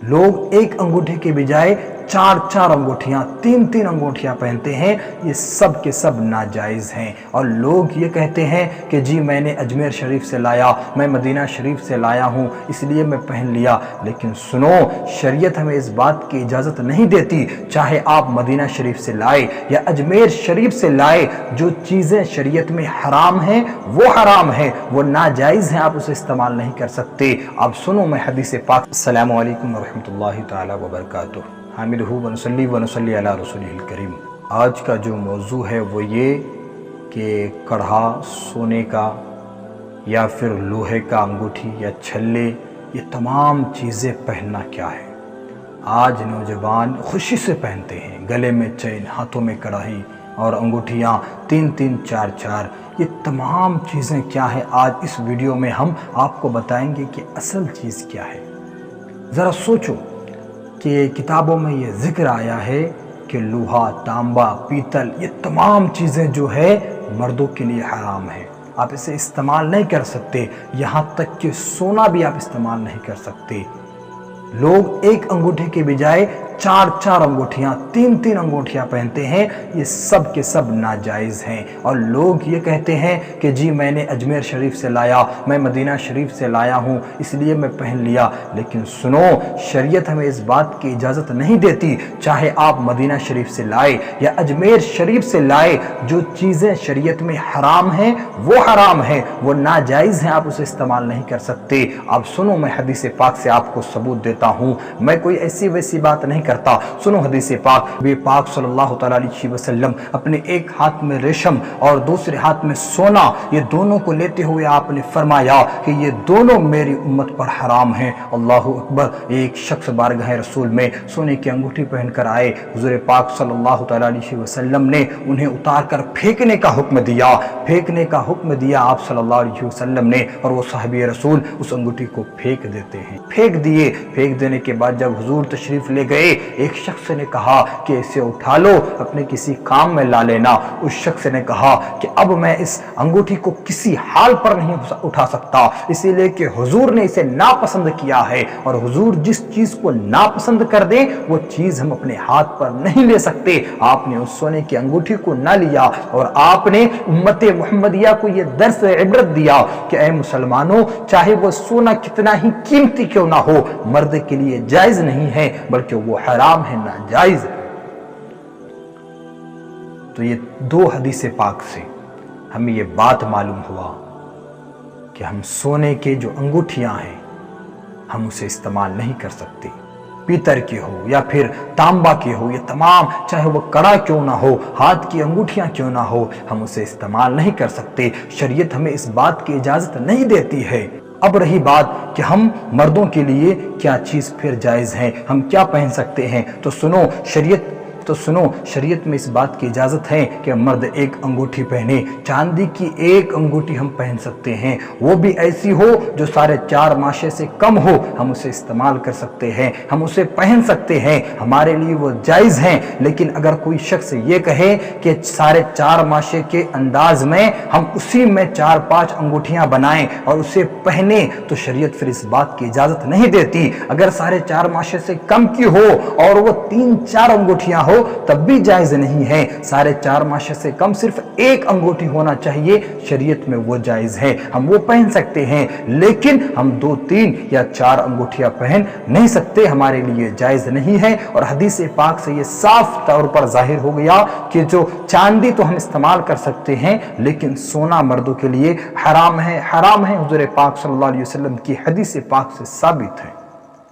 लोग एक अंगूठे के बजाय चार चार अंगूठियां, तीन तीन अंगूठियां पहनते हैं। ये सब के सब नाजायज़ हैं। और लोग ये कहते हैं कि जी मैंने अजमेर शरीफ से लाया, मैं मदीना शरीफ से लाया हूँ इसलिए मैं पहन लिया। लेकिन सुनो, शरीयत हमें इस बात की इजाज़त नहीं देती। चाहे आप मदीना शरीफ से लाए या अजमेर शरीफ से लाए, जो चीज़ें शरीयत में हराम हैं वो हराम है, वो नाजायज़ हैं, आप उसे इस्तेमाल नहीं कर सकते। अब सुनो मैं हदीस पाक। अस्सलामु अलैकुम वरहमतुल्लाहि ताला वबरकातुहू। हामिदहू व नुसल्ली अला रसूलिहिल करीम। आज का जो मौजू है वो ये कि कढ़ा, सोने का या फिर लोहे का अंगूठी या छल्ले, ये तमाम चीज़ें पहनना क्या है। आज नौजवान खुशी से पहनते हैं, गले में चैन, हाथों में कड़ाही और अंगूठियाँ तीन तीन चार चार, ये तमाम चीज़ें क्या है। आज इस वीडियो में हम आपको बताएंगे कि असल चीज़ क्या है। ज़रा सोचो कि किताबों में ये ज़िक्र आया है कि लोहा, तांबा, पीतल, ये तमाम चीज़ें जो है मर्दों के लिए हराम है, आप इसे इस्तेमाल नहीं कर सकते। यहाँ तक कि सोना भी आप इस्तेमाल नहीं कर सकते। लोग एक अंगूठे के बजाय चार चार अंगूठियां, तीन तीन अंगूठियां पहनते हैं। ये सब के सब नाजायज़ हैं। और लोग ये कहते हैं कि जी मैंने अजमेर शरीफ से लाया, मैं मदीना शरीफ से लाया हूँ इसलिए मैं पहन लिया। लेकिन सुनो, शरीयत हमें इस बात की इजाज़त नहीं देती। चाहे आप मदीना शरीफ से लाए या अजमेर शरीफ से लाए, जो चीज़ें शरीयत में हराम हैं वो हराम है, वो नाजायज़ हैं, आप उसे इस्तेमाल नहीं कर सकते। अब सुनो, मैं हदीस पाक से आपको सबूत देता हूँ, मैं कोई ऐसी वैसी बात नहीं करता। सुनो हदीस पाक। वे पाक सल्लल्लाहु अलैहि वसल्लम अपने एक हाथ में रेशम और दूसरे हाथ में सोना, ये दोनों को लेते हुए आपने फरमाया कि ये दोनों मेरी उम्मत पर हराम हैं। अल्लाहु अकबर। एक शख्स बारगाह रसूल में सोने की अंगूठी पहनकर आए। हुज़ूर पाक सल्लल्लाहु अलैहि वसल्लम ने उन्हें उतार कर फेंकने का हुक्म दिया, फेंकने का हुक्म दिया आप सल्लल्लाहु अलैहि वसल्लम ने। और वो साहिबे रसूल उस अंगूठी को फेंक देते हैं। फेंक दिए। फेंक देने के बाद जब हुजूर तशरीफ ले गए, एक शख्स ने कहा कि इसे उठा लो, अपने किसी काम में ला लेना। उस शख्स ने कहा कि अब मैं इस अंगूठी को किसी हाल पर नहीं उठा सकता, इसीलिए कि हुजूर ने इसे नापसंद किया है। और हुजूर जिस चीज को नापसंद कर दे वो चीज हम अपने हाथ पर नहीं ले सकते। आपने उस सोने की अंगूठी को ना लिया और आपने उम्मत मुहम्मदिया को यह दर्स इबरत दिया कि ऐ मुसलमानों, चाहे वो सोना कितना ही कीमती क्यों ना हो, मर्द के लिए जायज नहीं है, बल्कि वो हराम है, नाजायज। तो ये दो हदीस पाक से हमें ये बात मालूम हुआ कि हम सोने के जो अंगूठियां हैं हम उसे इस्तेमाल नहीं कर सकते। पीतल की हो या फिर तांबा की हो, ये तमाम, चाहे वो कड़ा क्यों ना हो, हाथ की अंगूठियां क्यों ना हो, हम उसे इस्तेमाल नहीं कर सकते। शरीयत हमें इस बात की इजाजत नहीं देती है। अब रही बात कि हम मर्दों के लिए क्या चीज़ फिर जायज़ है, हम क्या पहन सकते हैं। तो सुनो, शरीयत में इस बात की इजाज़त है कि मर्द एक अंगूठी पहने। चांदी की एक अंगूठी हम पहन सकते हैं, वो भी ऐसी हो जो 4.5 माशे से कम हो, हम उसे इस्तेमाल कर सकते हैं, हम उसे पहन सकते हैं, हमारे लिए वो जायज़ हैं। लेकिन अगर कोई शख्स ये कहे कि 4.5 माशे के अंदाज में हम उसी में 4-5 अंगूठियां बनाएं और उसे पहने, तो शरीयत फिर इस बात की इजाज़त नहीं देती। अगर 4.5 माशे से कम की हो और वो 3-4 अंगूठियां हो तब भी जायज नहीं है। 4.5 माशे से कम सिर्फ एक अंगूठी होना चाहिए, शरीयत में वो जायज है, हम वो पहन सकते हैं। लेकिन हम 2-3 या 4 अंगूठियां पहन नहीं सकते, हमारे लिए जायज नहीं है। और हदीस पाक से ये साफ तौर पर जाहिर हो गया कि जो चांदी तो हम इस्तेमाल कर सकते हैं, लेकिन सोना मर्दों के लिए हराम है, हराम है। हुजूर पाक सल्लल्लाहु अलैहि वसल्लम की हदीस पाक से साबित है।